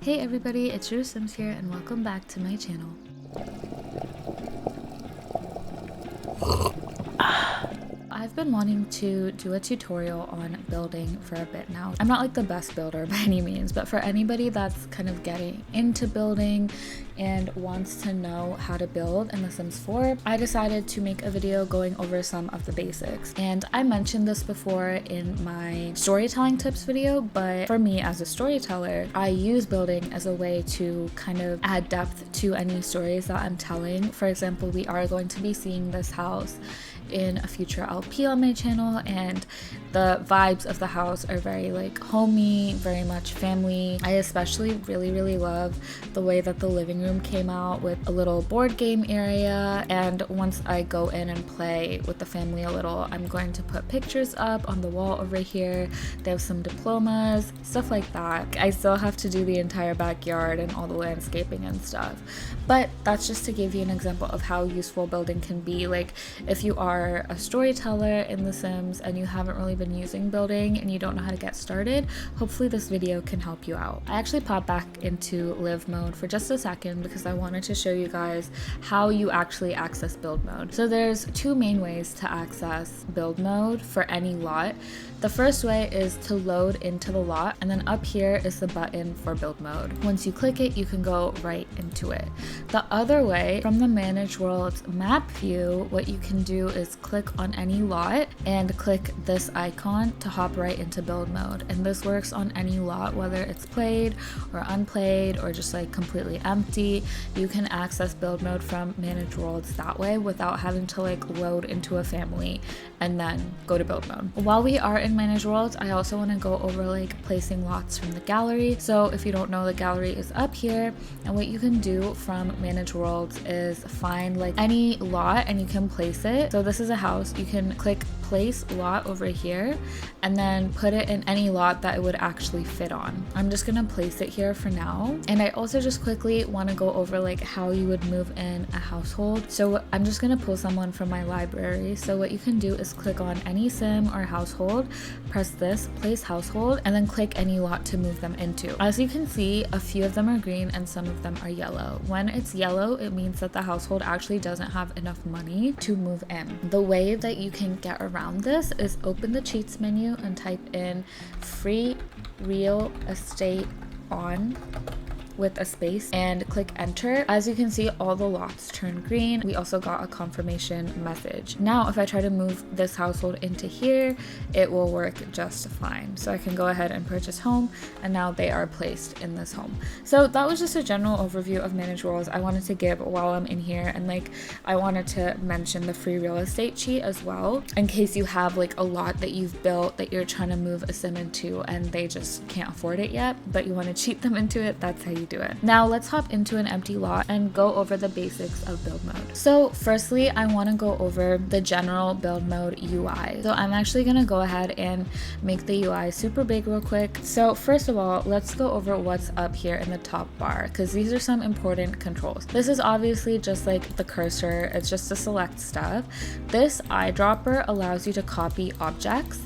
Hey everybody, it's Rue Sims here and welcome back to my channel. I've been wanting to do a tutorial on building for a bit now. I'm not like the best builder by any means, but for anybody that's kind of getting into building and wants to know how to build in The Sims 4, I decided to make a video going over some of the basics. And I mentioned this before in my storytelling tips video, but for me as a storyteller, I use building as a way to kind of add depth to any stories that I'm telling. For example, we are going to be seeing this house in a future LP on my channel, and the vibes of the house are very like homey, very much family. I especially really love the way that the living room came out with a little board game area, and once I go in and play with the family a little, I'm going to put pictures up on the wall over here. They have some diplomas, stuff like that. I still have to do the entire backyard and all the landscaping and stuff, but that's just to give you an example of how useful building can be. Like if you are a storyteller in The Sims and you haven't really been using building and you don't know how to get started, hopefully this video can help you out. I actually popped back into live mode for just a second because I wanted to show you guys how you actually access build mode. So there's two main ways to access build mode for any lot. The first way is to load into the lot, and then up here is the button for build mode. Once you click it, you can go right into it. The other way, from the Manage Worlds map view, what you can do is click on any lot and click this icon to hop right into build mode. And this works on any lot, whether it's played or unplayed or just like completely empty. You can access build mode from Manage Worlds that way without having to like load into a family and then go to build mode. While we are in Manage Worlds, I also want to go over like placing lots from the gallery. So if you don't know, the gallery is up here, and what you can do from Manage Worlds is find like any lot and you can place it. So this is a house, you can click place lot over here and then put it in any lot that it would actually fit on. I'm just gonna place it here for now. And I also just quickly want to go over like how you would move in a household. So I'm just gonna pull someone from my library. So what you can do is click on any sim or household, press this place household, and then click any lot to move them into. As you can see, a few of them are green and some of them are yellow. When it's yellow, it means that the household actually doesn't have enough money to move in. The way that you can get around this is open the cheats menu and type in free real estate on with a space and click enter. As you can see, all the lots turn green. We also got a confirmation message. Now if I try to move this household into here, it will work just fine. So I can go ahead and purchase home, and now they are placed in this home. So that was just a general overview of Manage Worlds I wanted to give while I'm in here, and like I wanted to mention the free real estate cheat as well in case you have like a lot that you've built that you're trying to move a sim into and they just can't afford it yet, but you want to cheat them into it. That's how you do it. Now let's hop into an empty lot and go over the basics of build mode. So firstly, I want to go over the general build mode UI. So I'm actually going to go ahead and make the UI super big real quick. So first of all, let's go over what's up here in the top bar, because these are some important controls. This is obviously just like the cursor. It's just to select stuff. This eyedropper allows you to copy objects.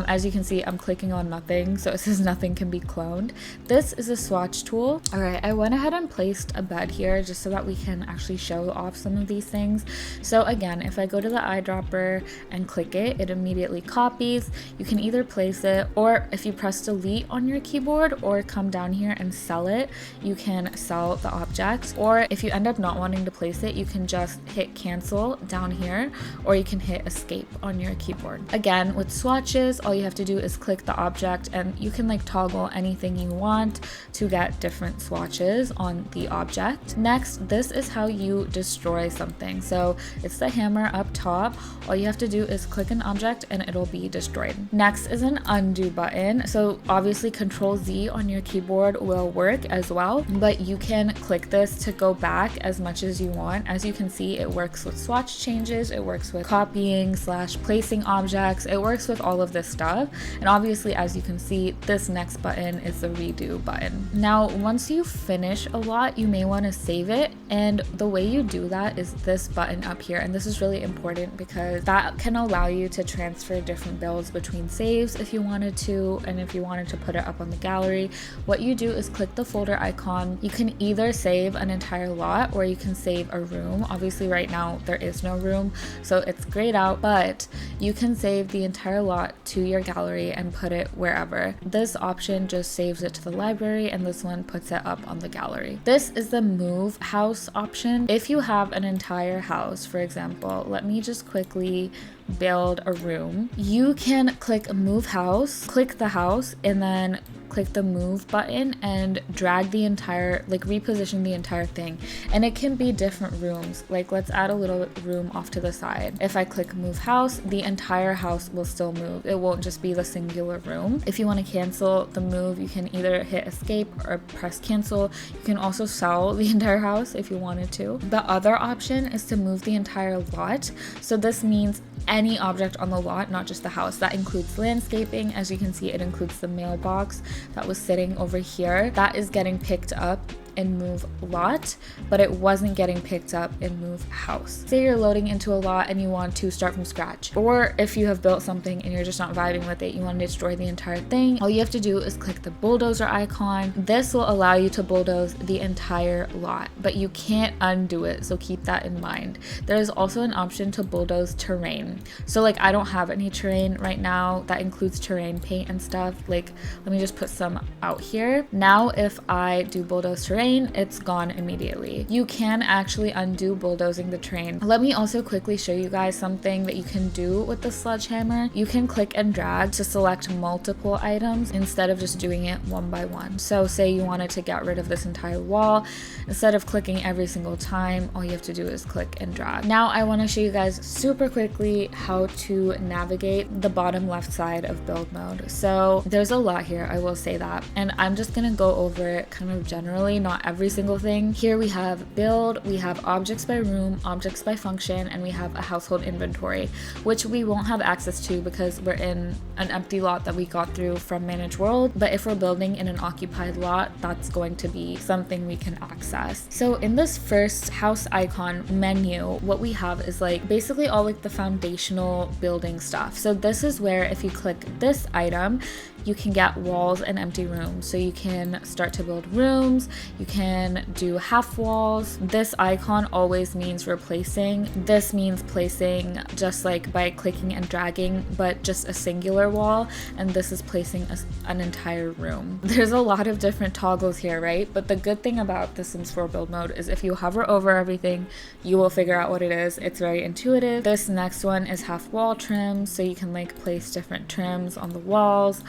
As you can see, I'm clicking on nothing, so it says nothing can be cloned. This is a swatch tool. All right, I went ahead and placed a bed here just so that we can actually show off some of these things. So again, if I go to the eyedropper and click it, it immediately copies. You can either place it, or if you press delete on your keyboard or come down here and sell it, you can sell the object. Or if you end up not wanting to place it, you can just hit cancel down here, or you can hit escape on your keyboard. Again, with swatches, all you have to do is click the object and you can like toggle anything you want to get different swatches on the object. Next, this is how you destroy something. So it's the hammer up top. All you have to do is click an object and it'll be destroyed. Next is an undo button. So obviously Control Z on your keyboard will work as well, but you can click this to go back as much as you want. As you can see, it works with swatch changes, it works with copying / placing objects, it works with all of this stuff. And obviously, as you can see, this next button is the redo button. Now, once once you finish a lot, you may want to save it. And the way you do that is this button up here. And this is really important because that can allow you to transfer different builds between saves if you wanted to, and if you wanted to put it up on the gallery. What you do is click the folder icon. You can either save an entire lot or you can save a room. Obviously right now there is no room, so it's grayed out, but you can save the entire lot to your gallery and put it wherever. This option just saves it to the library, and this one puts it up on the gallery. This is the move house option. If you have an entire house, for example, let me just quickly build a room. You can click move house, click the house, and then click the move button and drag the entire, like reposition the entire thing. And it can be different rooms. Like let's add a little room off to the side. If I click move house, the entire house will still move. It won't just be the singular room. If you want to cancel the move, you can either hit escape or press cancel. You can also sell the entire house if you wanted to. The other option is to move the entire lot. So this means any object on the lot, not just the house. That includes landscaping. As you can see, it includes the mailbox that was sitting over here. That is getting picked up in move lot, but it wasn't getting picked up in move house. Say you're loading into a lot and you want to start from scratch, or if you have built something and you're just not vibing with it, you want to destroy the entire thing, all you have to do is click the bulldozer icon. This will allow you to bulldoze the entire lot, but you can't undo it, so keep that in mind. There is also an option to bulldoze terrain. So like I don't have any terrain right now that includes terrain paint and stuff. Like let me just put some out here. Now if I do bulldoze terrain, it's gone immediately. You can actually undo bulldozing the terrain. Let me also quickly show you guys something that you can do with the sledgehammer. You can click and drag to select multiple items instead of just doing it one by one. So say you wanted to get rid of this entire wall, instead of clicking every single time, all you have to do is click and drag. Now I want to show you guys super quickly how to navigate the bottom left side of build mode. So there's a lot here, I will say that, and I'm just gonna go over it kind of generally, not every single thing. Here we have build, we have objects by room, objects by function, and we have a household inventory, which we won't have access to because we're in an empty lot that we got through from Manage World. But if we're building in an occupied lot, that's going to be something we can access. So in this first house icon menu, what we have is like basically all like the foundational building stuff. So this is where if you click this item, you can get walls and empty rooms. So you can start to build rooms, you can do half walls. This icon always means replacing. This means placing just like by clicking and dragging, but just a singular wall. And this is placing an entire room. There's a lot of different toggles here, right? But the good thing about the Sims 4 build mode is if you hover over everything, you will figure out what it is. It's very intuitive. This next one is half wall trims. So you can like place different trims on the walls.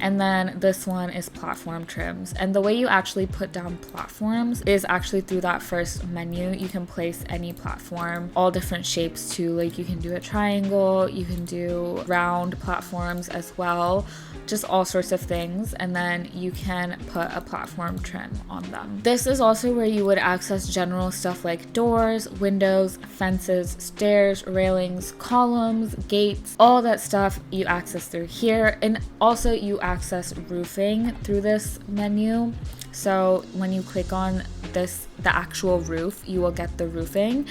And then this one is platform trims. And the way you actually put down platforms is actually through that first menu. You can place any platform, all different shapes too. Like you can do a triangle, you can do round platforms as well, just all sorts of things. And then you can put a platform trim on them. This is also where you would access general stuff like doors, windows, fences, stairs, railings, columns, gates, all that stuff you access through here. And also you access roofing through this menu. So when you click on this, the actual roof, you will get the roofing.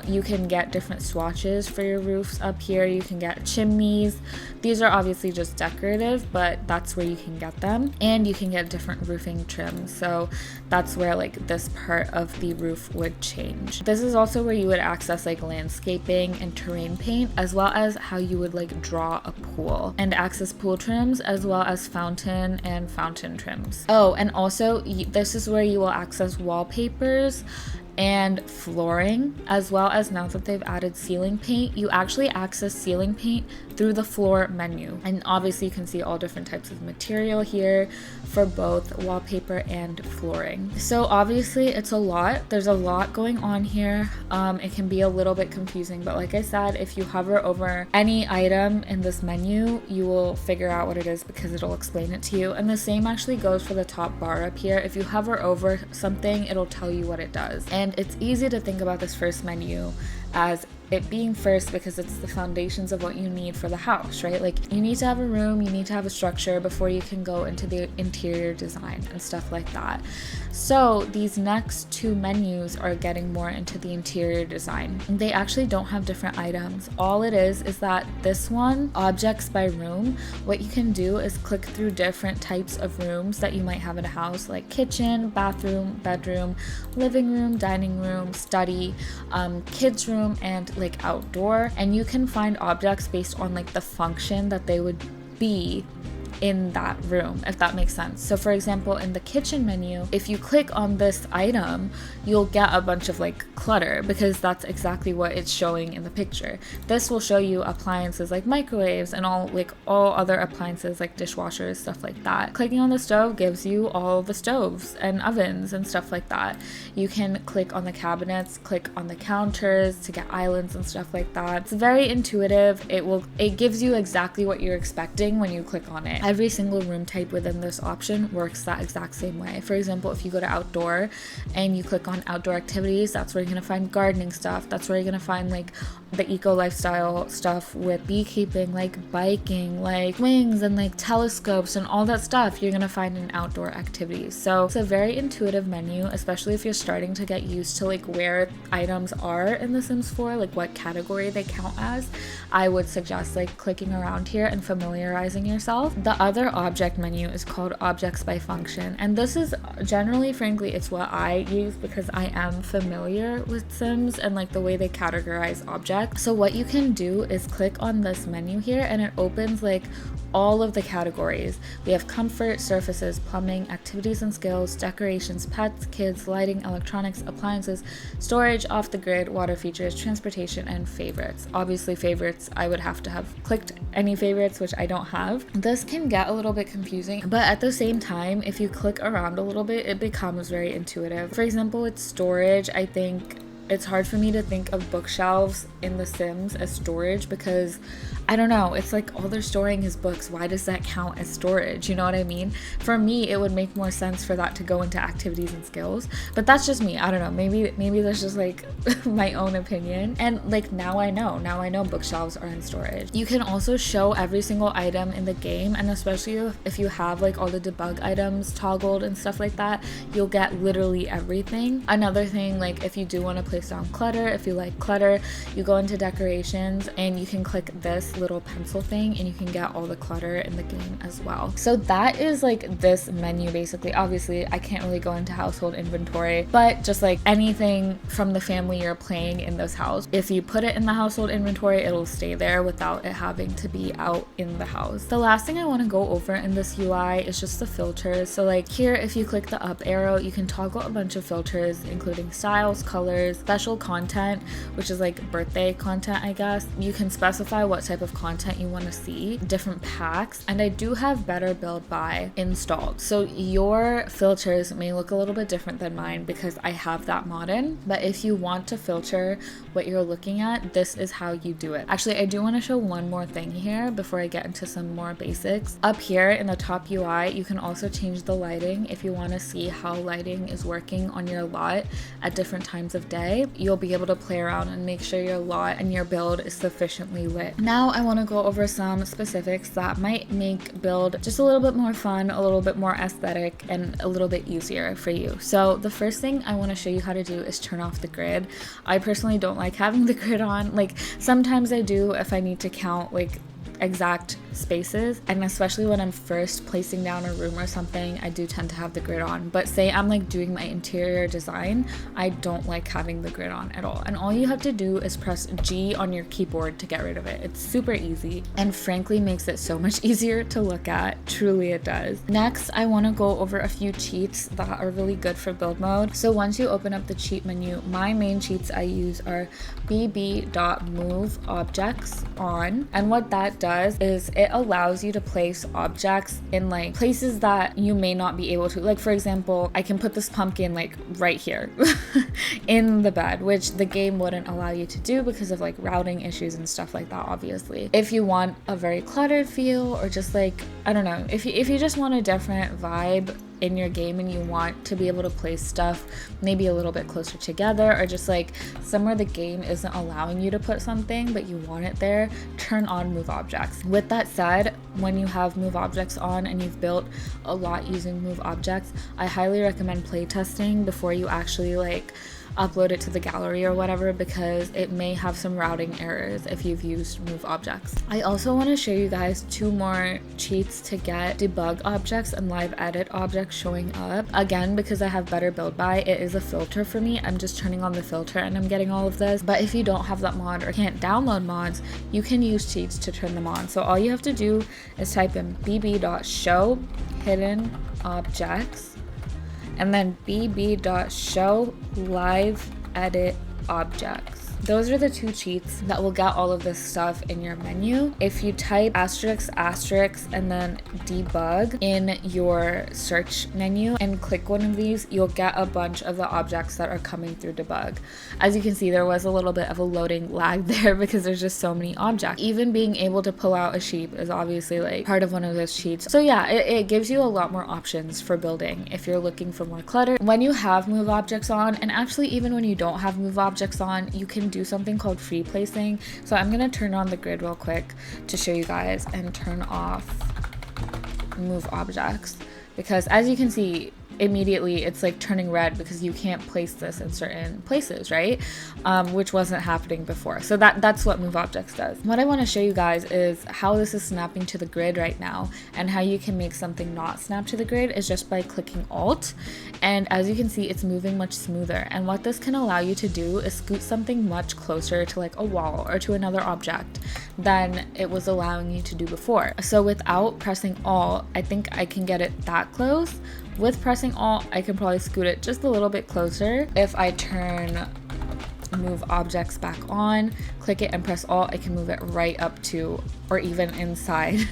You can get different swatches for your roofs up here. You can get chimneys. These are obviously just decorative, but that's where you can get them. And you can get different roofing trims. So that's where like this part of the roof would change. This is also where you would access like landscaping and terrain paint, as well as how you would like draw a pool and access pool trims, as well as fountain and fountain trims. Oh, and also this is where you will access wallpapers and flooring, as well as now that they've added ceiling paint, you actually access ceiling paint through the floor menu. And obviously you can see all different types of material here for both wallpaper and flooring. So obviously it's a lot. There's a lot going on here. It can be a little bit confusing, but like I said, if you hover over any item in this menu, you will figure out what it is because it'll explain it to you. And the same actually goes for the top bar up here. If you hover over something, it'll tell you what it does. And it's easy to think about this first menu as it being first because it's the foundations of what you need for the house, right? Like you need to have a room, you need to have a structure before you can go into the interior design and stuff like that. So these next two menus are getting more into the interior design. They actually don't have different items. All it is that this one, objects by room, what you can do is click through different types of rooms that you might have in a house, like kitchen, bathroom, bedroom, living room, dining room, study, kids room, and like outdoor. And you can find objects based on like the function that they would be in that room, if that makes sense. So for example, in the kitchen menu, if you click on this item, you'll get a bunch of like clutter because that's exactly what it's showing in the picture. This will show you appliances like microwaves and all other appliances like dishwashers, stuff like that. Clicking on the stove gives you all the stoves and ovens and stuff like that. You can click on the cabinets, click on the counters to get islands and stuff like that. It's very intuitive. It gives you exactly what you're expecting when you click on it. Every single room type within this option works that exact same way. For example, if you go to outdoor and you click on outdoor activities, that's where you're gonna find gardening stuff. That's where you're gonna find like the eco lifestyle stuff with beekeeping, like biking, like wings and like telescopes and all that stuff you're gonna find in outdoor activities. So it's a very intuitive menu, especially if you're starting to get used to like where items are in The Sims 4, like what category they count as. I would suggest like clicking around here and familiarizing yourself. The other object menu is called objects by function, and this is generally, frankly, it's what I use because I am familiar with Sims and like the way they categorize objects. So what you can do is click on this menu here and it opens like all of the categories. We have comfort, surfaces, plumbing, activities and skills, decorations, pets, kids, lighting, electronics, appliances, storage, off the grid, water features, transportation, and favorites. Obviously favorites, I would have to have clicked any favorites, which I don't have. This can get a little bit confusing, but at the same time, if you click around a little bit, it becomes very intuitive. For example, with storage, I think it's hard for me to think of bookshelves in The Sims as storage because I don't know, it's like all they're storing is books. Why does that count as storage? You know what I mean? For me, it would make more sense for that to go into activities and skills, but that's just me. I don't know, maybe that's just like my own opinion. And like now I know bookshelves are in storage. You can also show every single item in the game, and especially if you have like all the debug items toggled and stuff like that, you'll get literally everything. Another thing, like if you do want to place down clutter, if you like clutter, you go into decorations and you can click this little pencil thing and you can get all the clutter in the game as well. So that is like this menu basically. Obviously I can't really go into household inventory, but just like anything from the family you're playing in this house, if you put it in the household inventory, it'll stay there without it having to be out in the house. The last thing I want to go over in this UI is just the filters. So like here, if you click the up arrow, you can toggle a bunch of filters including styles, colors, special content, which is like birthday content, I guess. You can specify what type of content you want to see, different packs, and I do have Better Build By installed. So your filters may look a little bit different than mine because I have that mod in, but if you want to filter what you're looking at, this is how you do it. Actually, I do want to show one more thing here before I get into some more basics. Up here in the top UI, you can also change the lighting if you want to see how lighting is working on your lot at different times of day. You'll be able to play around and make sure your lot and your build is sufficiently lit. Now I want to go over some specifics that might make build just a little bit more fun, a little bit more aesthetic, and a little bit easier for you. So the first thing I want to show you how to do is turn off the grid. I personally don't like having the grid on. Like sometimes I do if I need to count like exact spaces, and especially when I'm first placing down a room or something, I do tend to have the grid on. But say I'm like doing my interior design, I don't like having the grid on at all. And all you have to do is press G on your keyboard to get rid of it. It's super easy and frankly makes it so much easier to look at. Truly it does. Next, I want to go over a few cheats that are really good for build mode. So once you open up the cheat menu, my main cheats I use are bb.move objects on, and what that does is it allows you to place objects in like places that you may not be able to. Like for example, I can put this pumpkin like right here in the bed, which the game wouldn't allow you to do because of like routing issues and stuff like that, obviously. If you want a very cluttered feel, or just like, I don't know, if you just want a different vibe, in your game and you want to be able to place stuff maybe a little bit closer together, or just like somewhere the game isn't allowing you to put something but you want it there, turn on move objects. With that said, when you have move objects on and you've built a lot using move objects, I highly recommend playtesting before you actually like upload it to the gallery or whatever, because it may have some routing errors if you've used move objects. I also want to show you guys 2 more cheats to get debug objects and live edit objects showing up. Again, because I have better build by, it is a filter for me. I'm just turning on the filter and I'm getting all of this. But if you don't have that mod or can't download mods, you can use cheats to turn them on. So all you have to do is type in bb.show hidden objects and then bb.show live edit objects. Those are the 2 cheats that will get all of this stuff in your menu. If you type asterisk and then debug in your search menu and click one of these, you'll get a bunch of the objects that are coming through debug. As you can see, there was a little bit of a loading lag there because there's just so many objects. Even being able to pull out a sheep is obviously like part of one of those cheats. So yeah, it gives you a lot more options for building if you're looking for more clutter. When you have move objects on, and actually even when you don't have move objects on, you can do something called free placing. So I'm gonna turn on the grid real quick to show you guys and turn off move objects, because as you can see, immediately it's like turning red because you can't place this in certain places, right? Which wasn't happening before. So that's what move objects does. What I want to show you guys is how this is snapping to the grid right now, and how you can make something not snap to the grid is just by clicking Alt, and as you can see, it's moving much smoother. And what this can allow you to do is scoot something much closer to like a wall or to another object than it was allowing you to do before. So without pressing Alt, I think I can get it that close. With pressing Alt, I can probably scoot it just a little bit closer. If I turn move objects back on, click it and press Alt, I can move it right up to or even inside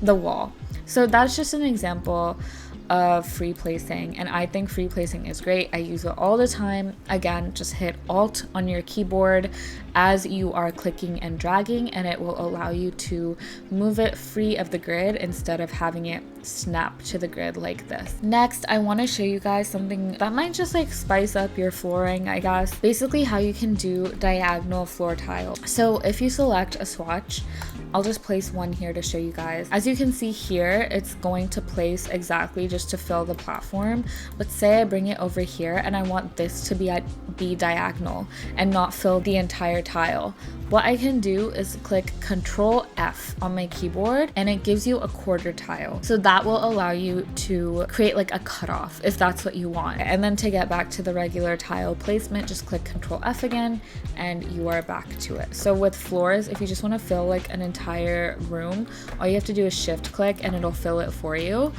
the wall. So that's just an example of free placing, and I think free placing is great. I use it all the time. Again, just hit Alt on your keyboard as you are clicking and dragging, and it will allow you to move it free of the grid instead of having it snap to the grid like this. Next, I want to show you guys something that might just like spice up your flooring, I guess. Basically how you can do diagonal floor tile. So if you select a swatch, I'll just place one here to show you guys. As you can see here, it's going to place exactly just to fill the platform. But say I bring it over here and I want this to be diagonal and not fill the entire tile. What I can do is click Control F on my keyboard and it gives you a quarter tile. So that will allow you to create like a cutoff if that's what you want. And then to get back to the regular tile placement, just click Control F again and you are back to it. So with floors, if you just want to fill like an entire room, all you have to do is shift click and it'll fill it for you.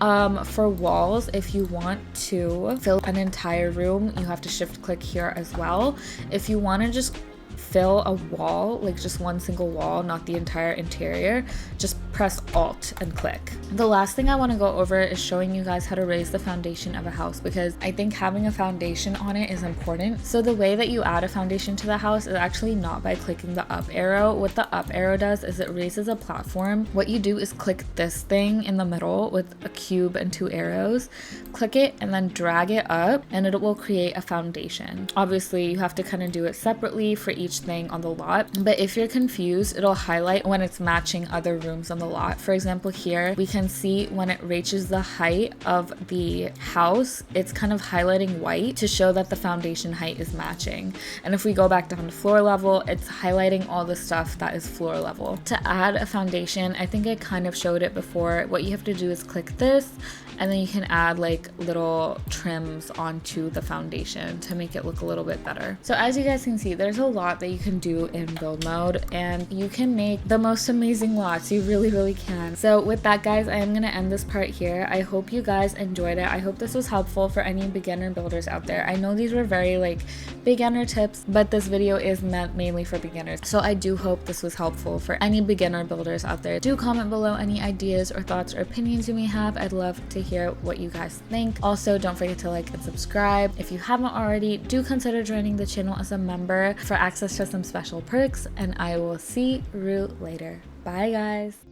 For walls, if you want to fill an entire room, you have to shift click here as well. If you want to just fill a wall, like just one single wall, not the entire interior, just press Alt and click. The last thing I want to go over is showing you guys how to raise the foundation of a house, because I think having a foundation on it is important. So the way that you add a foundation to the house is actually not by clicking the up arrow. What the up arrow does is it raises a platform. What you do is click this thing in the middle with a cube and 2 arrows, click it and then drag it up and it will create a foundation. Obviously you have to kind of do it separately for each thing on the lot, but if you're confused, it'll highlight when it's matching other rooms on the lot. For example, here we can see when it reaches the height of the house, it's kind of highlighting white to show that the foundation height is matching. And if we go back down to floor level, it's highlighting all the stuff that is floor level. To add a foundation, I think I kind of showed it before. What you have to do is click this and then you can add like little trims onto the foundation to make it look a little bit better. So as you guys can see, there's a lot that you can do in build mode and you can make the most amazing lots. You really can. So with that, guys, I am gonna end this part here. I hope you guys enjoyed it. I hope this was helpful for any beginner builders out there. I know these were very like beginner tips, but this video is meant mainly for beginners. So I do hope this was helpful for any beginner builders out there. Do comment below any ideas or thoughts or opinions you may have. I'd love to hear what you guys think. Also, don't forget to like and subscribe. If you haven't already, do consider joining the channel as a member for access to some special perks, and I will see you later. Bye guys.